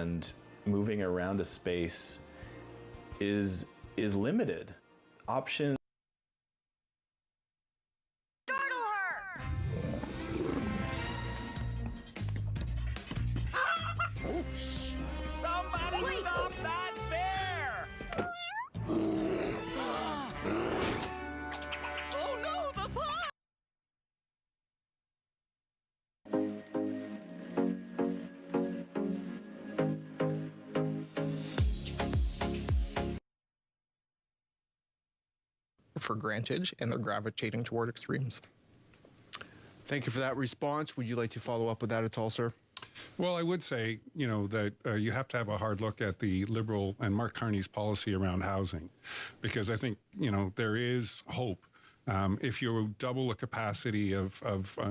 and moving around a space is limited. Options. Somebody stop that bear! Oh no, the pond! For granted, and they're gravitating toward extremes. Thank you for that response. Would you like to follow up with that at all, sir? Well, I would say, that you have to have a hard look at the Liberal and Mark Carney's policy around housing, because I think, there is hope. If you double the capacity of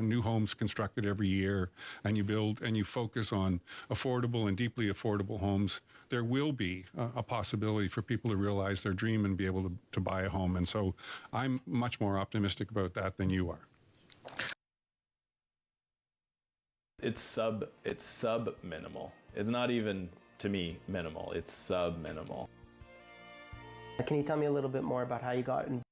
new homes constructed every year, and you build and you focus on affordable and deeply affordable homes, there will be a possibility for people to realize their dream and be able to buy a home. And so I'm much more optimistic about that than you are. It's sub minimal. It's not even, to me, minimal. It's sub minimal. Can you tell me a little bit more about how you got involved?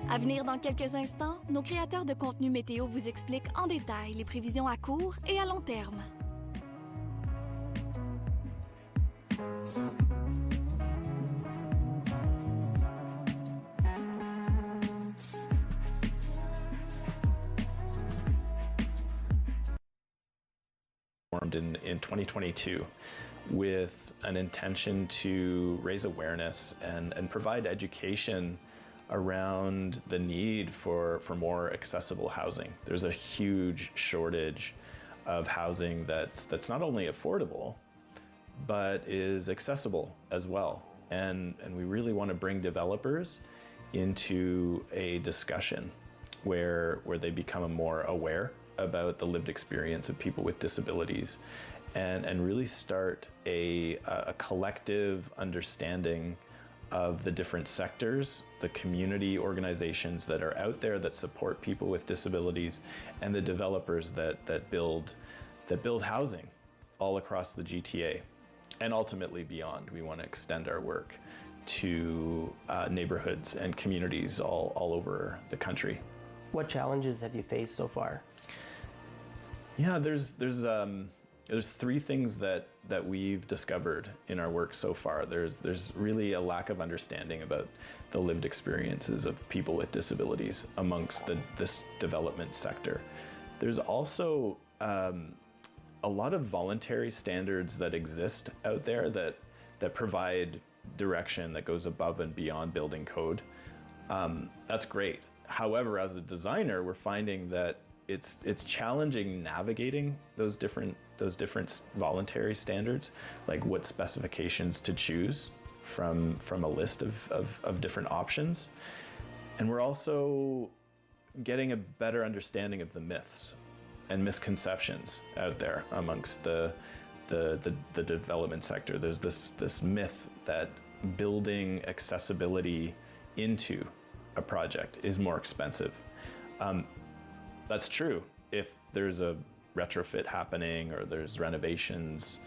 À venir dans quelques instants, nos créateurs de contenu météo vous expliquent en détail les prévisions à court et à long terme. Formed in 2022 with an intention to raise awareness and provide education around the need for more accessible housing. There's a huge shortage of housing that's not only affordable, but is accessible as well. And we really want to bring developers into a discussion where they become more aware about the lived experience of people with disabilities and really start a collective understanding of the different sectors, the community organizations that are out there that support people with disabilities, and the developers that build housing all across the GTA and ultimately beyond. We want to extend our work to neighborhoods and communities all over the country. What challenges have you faced so far? Yeah, there's three things that we've discovered in our work so far. There's really a lack of understanding about the lived experiences of people with disabilities amongst this development sector. There's also a lot of voluntary standards that exist out there that provide direction that goes above and beyond building code. That's great. However, as a designer, we're finding that it's challenging navigating those different voluntary standards, like what specifications to choose from a list of different options. And we're also getting a better understanding of the myths and misconceptions out there amongst the development sector. There's this myth that building accessibility into a project is more expensive. That's true if there's a retrofit happening or there's renovations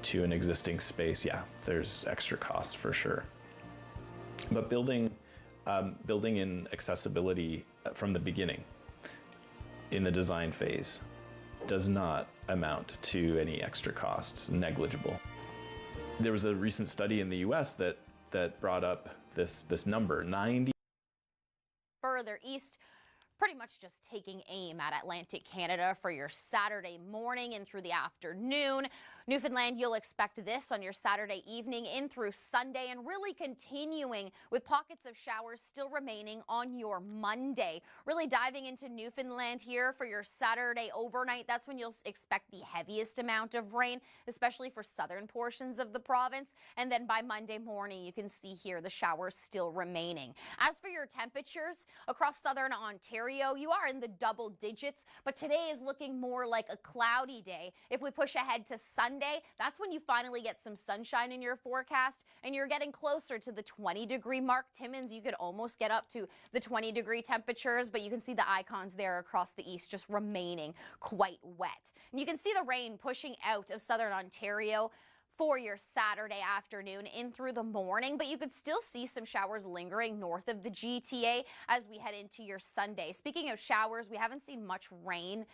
to an existing space. Yeah, there's extra costs for sure. But building building in accessibility from the beginning in the design phase does not amount to any extra costs, negligible. There was a recent study in the US that brought up this number, 90. Further east, pretty much just taking aim at Atlantic Canada for your Saturday morning and through the afternoon. Newfoundland, you'll expect this on your Saturday evening in through Sunday, and really continuing with pockets of showers still remaining on your Monday. Really diving into Newfoundland here for your Saturday overnight. That's when you'll expect the heaviest amount of rain, especially for southern portions of the province. And then by Monday morning, you can see here the showers still remaining. As for your temperatures across southern Ontario, you are in the double digits, but today is looking more like a cloudy day. If we push ahead to Sunday, that's when you finally get some sunshine in your forecast, and you're getting closer to the 20-degree mark. Timmins, you could almost get up to the 20-degree temperatures, but you can see the icons there across the east just remaining quite wet. And you can see the rain pushing out of southern Ontario for your Saturday afternoon in through the morning, but you could still see some showers lingering north of the GTA as we head into your Sunday. Speaking of showers, we haven't seen much rain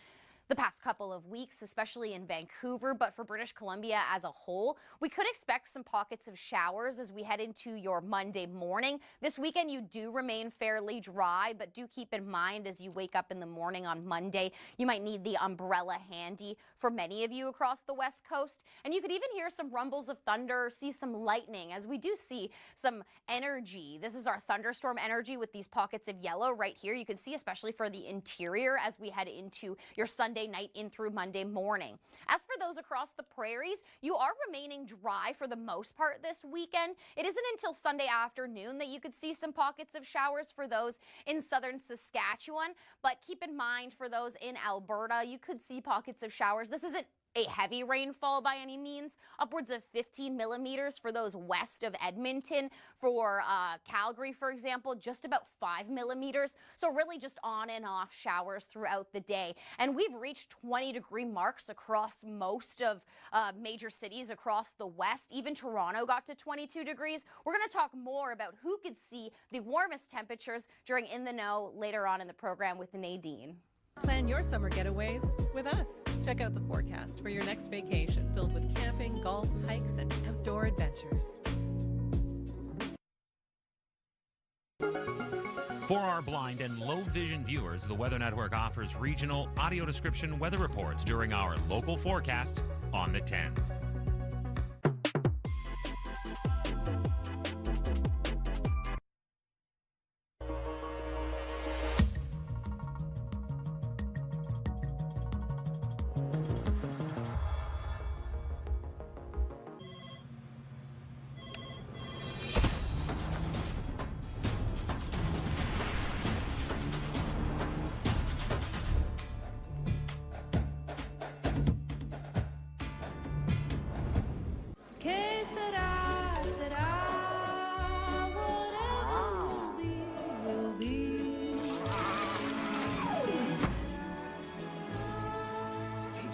the past couple of weeks, especially in Vancouver, but for British Columbia as a whole, we could expect some pockets of showers as we head into your Monday morning. This weekend, you do remain fairly dry, but do keep in mind as you wake up in the morning on Monday, you might need the umbrella handy for many of you across the West Coast. And you could even hear some rumbles of thunder, see some lightning, as we do see some energy. This is our thunderstorm energy with these pockets of yellow right here. You can see especially for the interior as we head into your Sunday night in through Monday morning. As for those across the prairies, you are remaining dry for the most part this weekend. It isn't until Sunday afternoon that you could see some pockets of showers for those in southern Saskatchewan, but keep in mind for those in Alberta, you could see pockets of showers. This isn't a heavy rainfall by any means, upwards of 15 millimeters for those west of Edmonton. For Calgary, for example, just about 5 millimeters. So really just on and off showers throughout the day. And we've reached 20-degree marks across most of major cities across the west. Even Toronto got to 22 degrees. We're going to talk more about who could see the warmest temperatures during In the Know later on in the program with Nadine. Plan your summer getaways with us. Check out the forecast for your next vacation filled with camping, golf, hikes, and outdoor adventures. For our blind and low vision viewers, the Weather Network offers regional audio description weather reports during our local forecast on the 10s.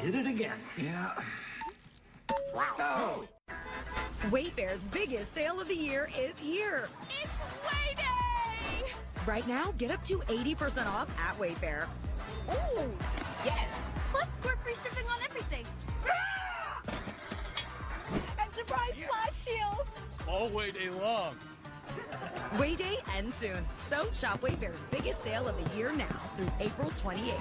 Did it again. Yeah. Oh. Wayfair's biggest sale of the year is here. It's Way Day! Right now, get up to 80% off at Wayfair. Ooh, yes! Plus, we're free shipping on everything. And surprise flash deals! All Way Day long. Way Day ends soon, so shop Wayfair's biggest sale of the year now through April 28th.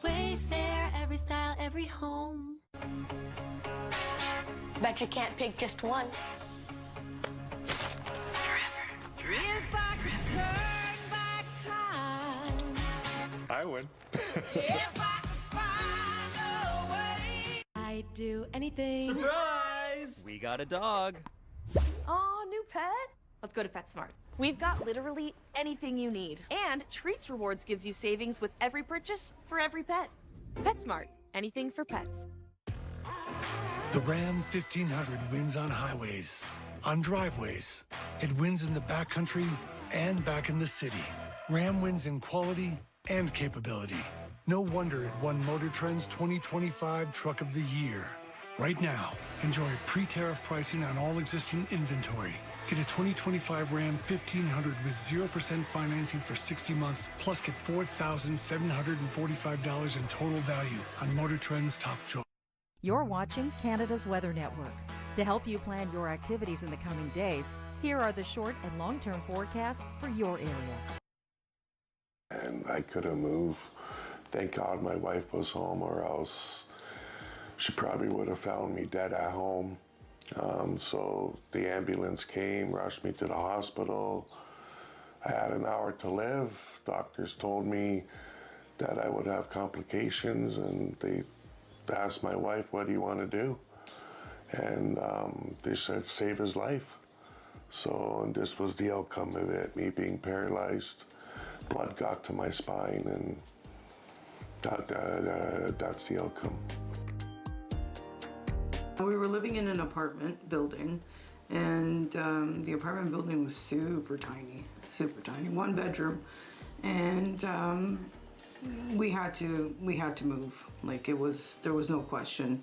Wayfair, every style, every home. Bet you can't pick just one. If I could turn back time, I win. if I could find a way, I'd do anything. Surprise! We got a dog. Aw, new pet? Let's go to PetSmart. We've got literally anything you need. And Treats Rewards gives you savings with every purchase for every pet. PetSmart, anything for pets. The Ram 1500 wins on highways, on driveways. It wins in the backcountry and back in the city. Ram wins in quality and capability. No wonder it won Motor Trend's 2025 Truck of the Year. Right now, enjoy pre-tariff pricing on all existing inventory. Get a 2025 Ram 1500 with 0% financing for 60 months, plus get $4,745 in total value on Motor Trend's top choice. You're watching Canada's Weather Network. To help you plan your activities in the coming days, here are the short and long-term forecasts for your area. And I could have moved. Thank God my wife was home, or else she probably would have found me dead at home. So the ambulance came, rushed me to the hospital. I had an hour to live. Doctors told me that I would have complications, and they asked my wife, what do you want to do? And they said, save his life. So, and this was the outcome of it, me being paralyzed. Blood got to my spine, and that's the outcome. We were living in an apartment building, and the apartment building was super tiny, 1 bedroom, and we had to move. Like, there was no question.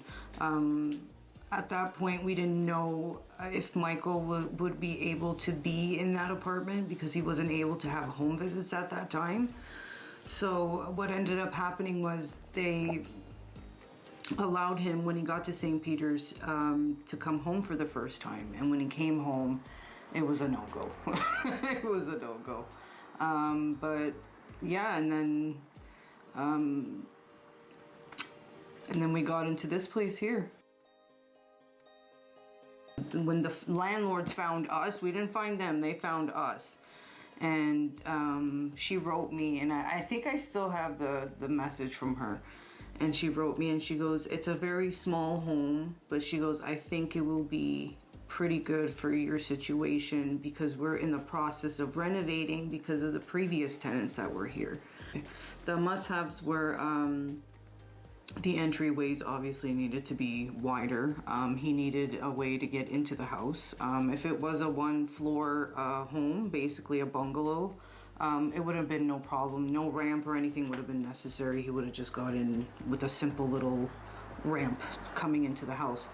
At that point, we didn't know if Michael would be able to be in that apartment because he wasn't able to have home visits at that time. So what ended up happening was they allowed him, when he got to St. Peter's, to come home for the first time. And when he came home, it was a no-go. It was a no-go. But yeah, and then we got into this place here. When the landlords found us, we didn't find them, they found us. And she wrote me, and I think I still have the message from her. And she wrote me and she goes, it's a very small home, but she goes, I think it will be pretty good for your situation because we're in the process of renovating because of the previous tenants that were here. The must-haves were the entryways obviously needed to be wider. He needed a way to get into the house. If it was a 1-floor home, basically a bungalow, it would have been no problem. No ramp or anything would have been necessary. He would have just got in with a simple little ramp coming into the house.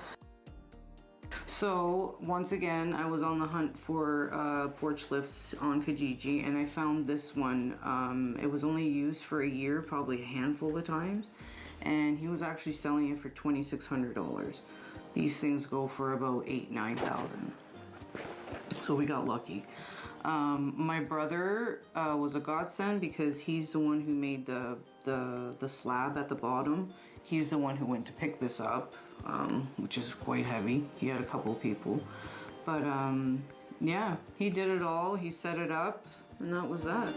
So once again, I was on the hunt for porch lifts on Kijiji, and I found this one. It was only used for a year, probably a handful of times, and he was actually selling it for $2,600. These things go for about $8,000-9,000. So we got lucky. My brother was a godsend because he's the one who made the slab at the bottom. He's the one who went to pick this up, which is quite heavy. He had a couple of people. But yeah, he did it all. He set it up, and that was that.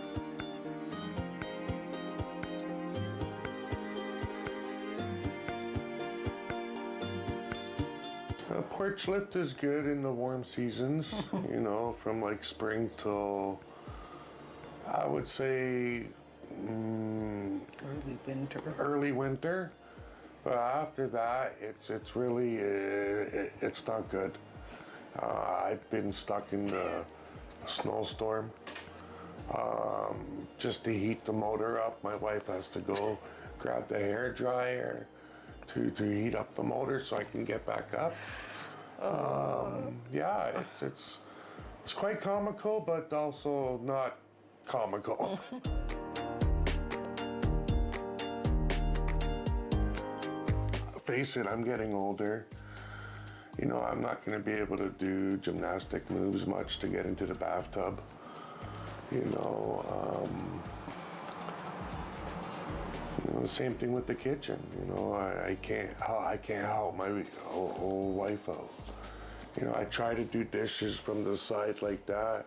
A porch lift is good in the warm seasons, you know, from like spring till, I would say, early winter. But after that, it's really, it's not good. I've been stuck in the snowstorm. Just to heat the motor up, my wife has to go grab the hair dryer to heat up the motor so I can get back up. Yeah, it's quite comical, but also not comical. Face it, I'm getting older. You know, I'm not going to be able to do gymnastic moves much to get into the bathtub. You know, same thing with the kitchen. You know, I can't help my old wife out. You know, I try to do dishes from the side like that,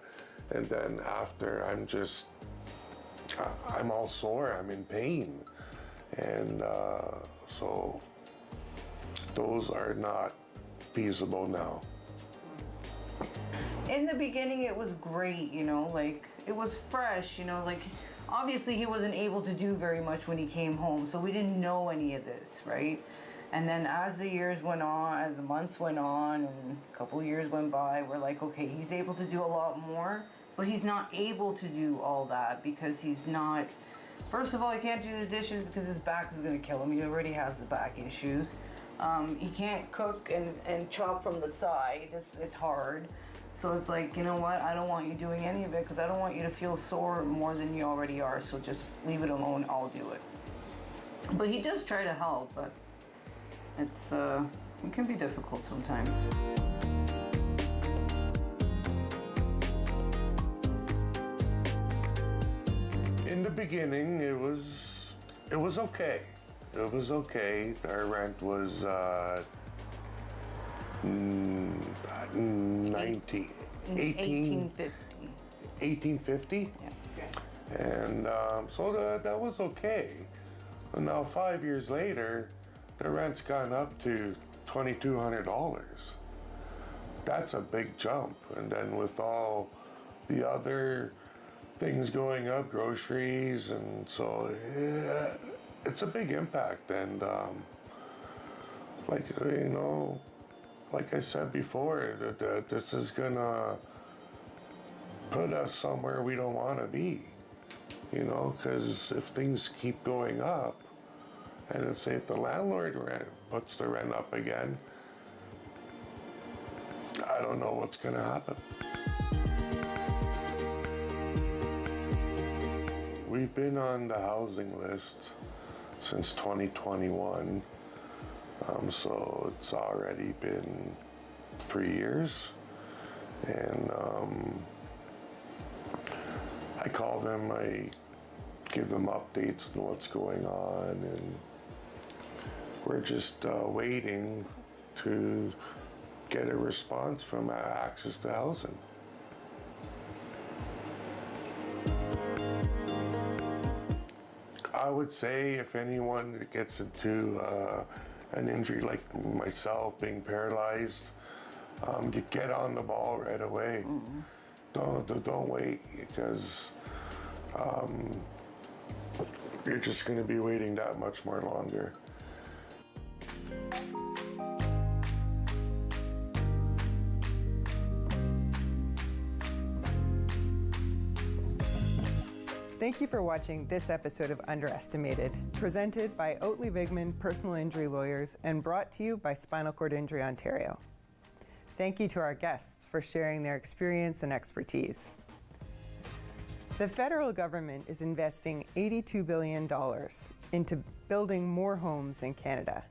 and then after I'm all sore. I'm in pain, and so those are not feasible now. In the beginning, it was great. You know, like it was fresh. You know, like. Obviously, he wasn't able to do very much when he came home, so we didn't know any of this, right? And then as the years went on, as the months went on, and a couple of years went by, we're like, okay, he's able to do a lot more, but he's not able to do all that because he's not... First of all, he can't do the dishes because his back is going to kill him. He already has the back issues. He can't cook and chop from the side. It's hard. So it's like, you know what, I don't want you doing any of it because I don't want you to feel sore more than you already are, so just leave it alone, I'll do it. But he does try to help, but it's it can be difficult sometimes. In the beginning, it was okay. It was okay. Our rent was 1850. Yeah. And so that was okay. And now 5 years later, the rent's gone up to $2,200. That's a big jump. And then with all the other things going up, groceries, and so yeah, it's a big impact. And like, you know, like I said before, that this is gonna put us somewhere we don't want to be, you know, because if things keep going up, and let's say if the landlord puts the rent up again, I don't know what's going to happen. We've been on the housing list since 2021, so it's already been 3 years, and I call them, I give them updates on what's going on, and we're just waiting to get a response from Access to Housing. I would say if anyone that gets into an injury like myself, being paralyzed, get on the ball right away. Don't wait, because you're just going to be waiting that much more longer. Thank you for watching this episode of Underestimated, presented by Oatley Vigman Personal Injury Lawyers and brought to you by Spinal Cord Injury Ontario. Thank you to our guests for sharing their experience and expertise. The federal government is investing $82 billion into building more homes in Canada.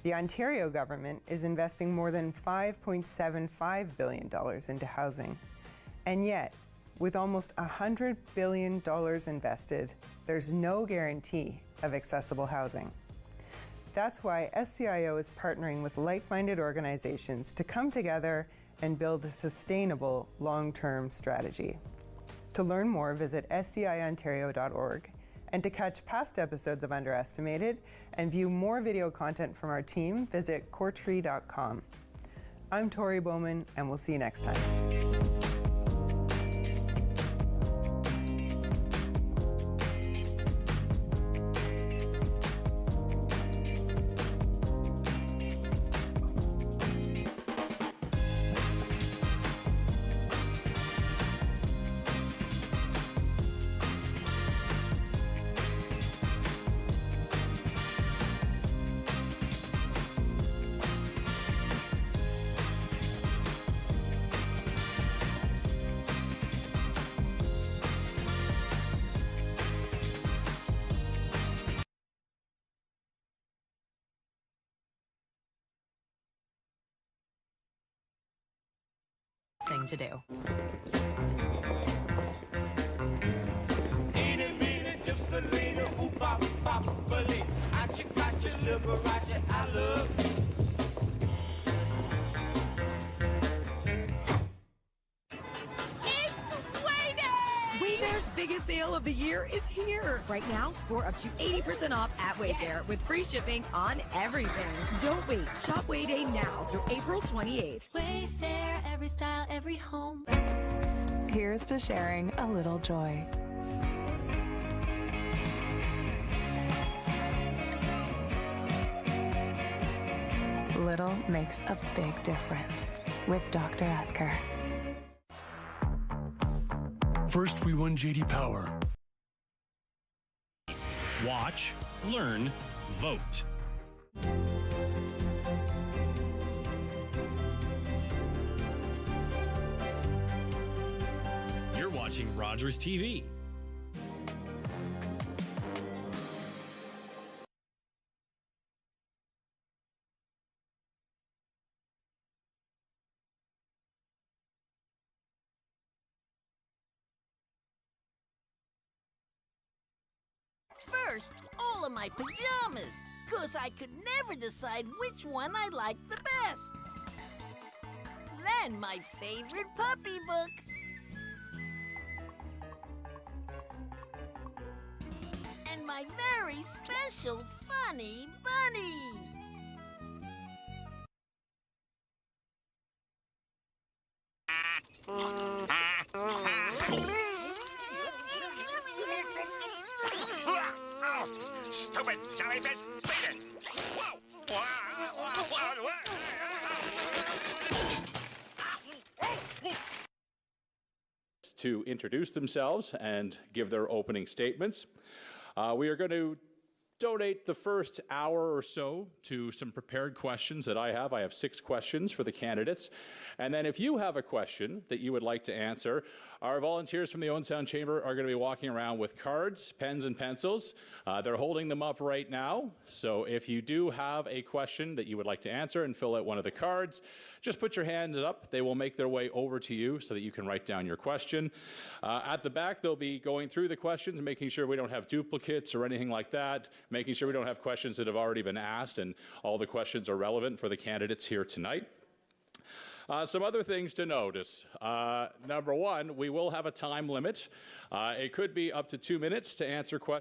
The Ontario government is investing more than $5.75 billion into housing. And yet, with almost $100 billion invested, there's no guarantee of accessible housing. That's why SCIO is partnering with like-minded organizations to come together and build a sustainable long-term strategy. To learn more, visit sciontario.org, and to catch past episodes of Underestimated and view more video content from our team, visit coretree.com. I'm Tori Bowman, and we'll see you next time. Thing to do. Wayfair's biggest sale of the year is here. Right now, score up to 80% off at Wayfair with free shipping on everything. Don't wait. Shop Wayday now through April 28th. Wayfair, every style, every home. Here's to sharing a little joy. Little makes a big difference with Dr. Oetker. First, we won J.D. Power. Watch, learn, vote. watching Rogers TV. First, all of my pajamas, 'cause I could never decide which one I liked the best. Then my favorite puppy book. And my very special funny bunny. Stupid jellyfish! Beat it! To introduce themselves and give their opening statements. We are going to donate the first hour or so to some prepared questions that I have. I have 6 questions for the candidates. And then if you have a question that you would like to answer, our volunteers from the Owen Sound Chamber are going to be walking around with cards, pens, and pencils. They're holding them up right now. So if you do have a question that you would like to answer and fill out one of the cards, just put your hand up. They will make their way over to you so that you can write down your question. At the back, they'll be going through the questions, making sure we don't have duplicates or anything like that, making sure we don't have questions that have already been asked and all the questions are relevant for the candidates here tonight. Some other things to notice. Number one, we will have a time limit. It could be up to 2 minutes to answer questions.